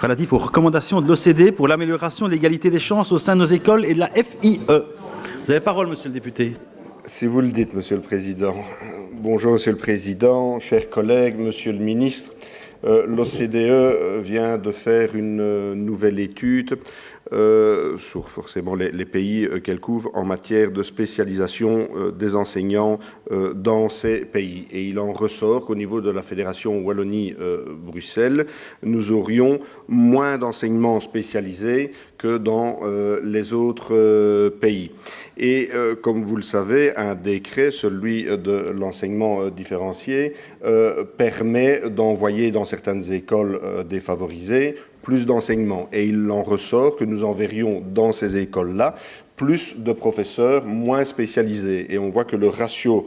relatif aux recommandations de l'OCDE pour l'amélioration de l'égalité des chances au sein de nos écoles et de la FIE. Vous avez la parole, monsieur le député. Si vous le dites, monsieur le président. Bonjour, monsieur le président, chers collègues, monsieur le ministre. L'OCDE vient de faire une nouvelle étude sur forcément les pays qu'elle couvre en matière de spécialisation des enseignants dans ces pays. Et il en ressort qu'au niveau de la Fédération Wallonie-Bruxelles, nous aurions moins d'enseignements spécialisés que dans les autres pays. Et comme vous le savez, un décret, celui de l'enseignement différencié, permet d'envoyer dans certaines écoles défavorisées plus d'enseignements. Et il en ressort que nous enverrions dans ces écoles-là plus de professeurs moins spécialisés. Et on voit que le ratio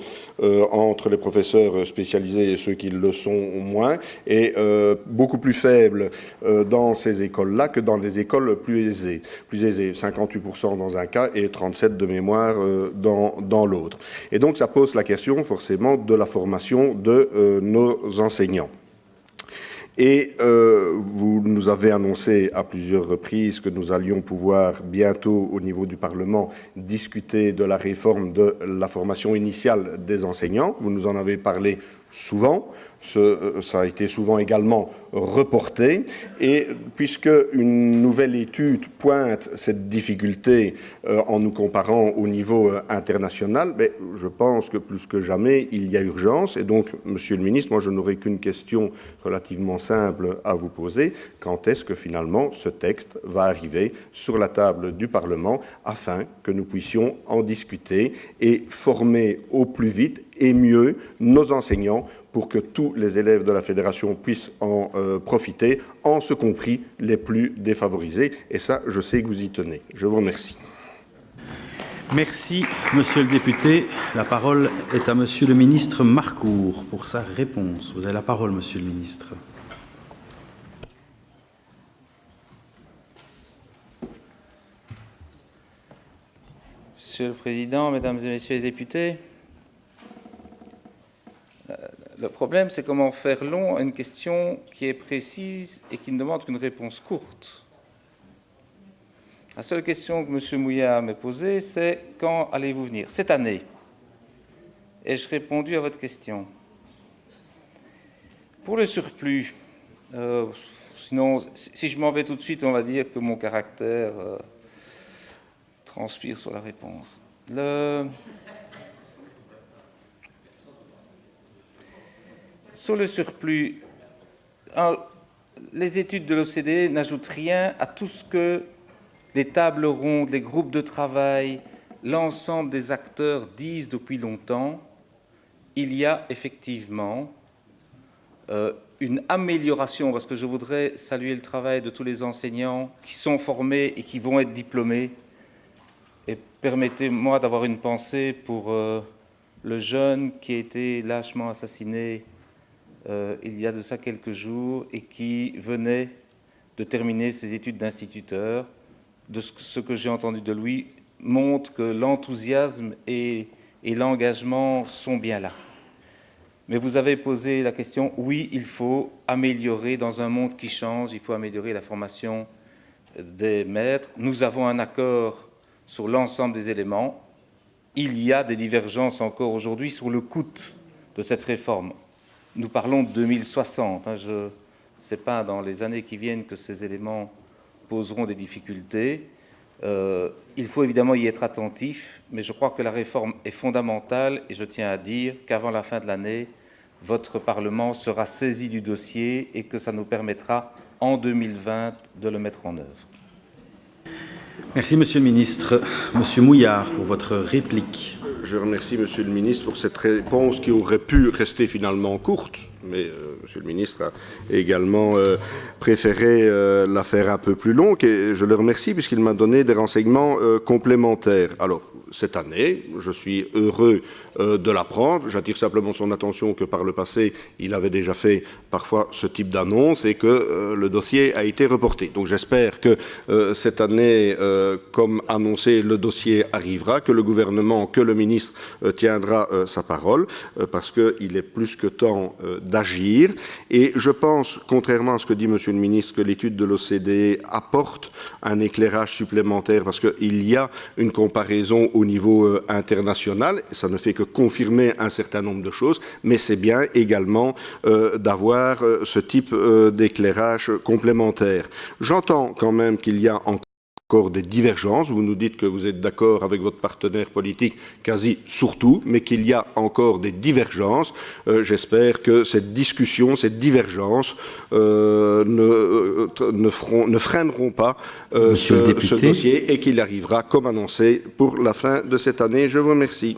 entre les professeurs spécialisés et ceux qui le sont moins est beaucoup plus faible dans ces écoles-là que dans les écoles plus aisées. 58% dans un cas et 37% de mémoire dans l'autre. Et donc ça pose la question forcément de la formation de nos enseignants. Et vous nous avez annoncé à plusieurs reprises que nous allions pouvoir bientôt, au niveau du Parlement, discuter de la réforme de la formation initiale des enseignants. Vous nous en avez parlé souvent. Ça a été souvent également reporté. Et puisque une nouvelle étude pointe cette difficulté en nous comparant au niveau international, je pense que plus que jamais, il y a urgence. Et donc, monsieur le ministre, moi, je n'aurai qu'une question relativement simple à vous poser. Quand est-ce que finalement ce texte va arriver sur la table du Parlement afin que nous puissions en discuter et former au plus vite et mieux nos enseignants pour que tous les élèves de la Fédération puissent en profiter, en ce compris les plus défavorisés. Et ça, je sais que vous y tenez. Je vous remercie. Merci, monsieur le député. La parole est à monsieur le ministre Marcourt pour sa réponse. Vous avez la parole, monsieur le ministre. Monsieur le Président, Mesdames et Messieurs les députés, le problème, c'est comment faire long à une question qui est précise et qui ne demande qu'une réponse courte. La seule question que M. Mouillard m'a posée, c'est « Quand allez-vous venir ?» Cette année. Ai-je répondu à votre question? Pour le surplus, sinon, si je m'en vais tout de suite, on va dire que mon caractère transpire sur la réponse. Sur le surplus, les études de l'OCDE n'ajoutent rien à tout ce que les tables rondes, les groupes de travail, l'ensemble des acteurs disent depuis longtemps. Il y a effectivement une amélioration, parce que je voudrais saluer le travail de tous les enseignants qui sont formés et qui vont être diplômés. Et permettez-moi d'avoir une pensée pour le jeune qui a été lâchement assassiné il y a de ça quelques jours et qui venait de terminer ses études d'instituteur. De ce que j'ai entendu de lui montre que l'enthousiasme et l'engagement sont bien là. Mais vous avez posé la question, oui, il faut améliorer dans un monde qui change, il faut améliorer la formation des maîtres. Nous avons un accord sur l'ensemble des éléments. Il y a des divergences encore aujourd'hui sur le coût de cette réforme. Nous parlons de 2060. Ce n'est pas dans les années qui viennent que ces éléments poseront des difficultés. Il faut évidemment y être attentif, mais je crois que la réforme est fondamentale et je tiens à dire qu'avant la fin de l'année, votre Parlement sera saisi du dossier et que ça nous permettra, en 2020, de le mettre en œuvre. Merci, monsieur le ministre. Monsieur Mouillard, pour votre réplique. Je remercie monsieur le ministre pour cette réponse qui aurait pu rester finalement courte, mais monsieur le ministre a également préféré la faire un peu plus longue et je le remercie puisqu'il m'a donné des renseignements complémentaires. Alors, cette année, je suis heureux de l'apprendre. J'attire simplement son attention que par le passé, il avait déjà fait parfois ce type d'annonce et que le dossier a été reporté. Donc j'espère que cette année, comme annoncé, le dossier arrivera, que le gouvernement, que le ministre tiendra sa parole, parce qu'il est plus que temps d'agir. Et je pense, contrairement à ce que dit Monsieur le ministre, que l'étude de l'OCDE apporte un éclairage supplémentaire parce qu'il y a une comparaison au niveau international. Ça ne fait que confirmer un certain nombre de choses, mais c'est bien également d'avoir ce type d'éclairage complémentaire. J'entends quand même qu'il y a encore des divergences. Vous nous dites que vous êtes d'accord avec votre partenaire politique quasi sur tout, mais qu'il y a encore des divergences. J'espère que cette discussion, cette divergence ne freineront pas ce dossier et qu'il arrivera, comme annoncé, pour la fin de cette année. Je vous remercie.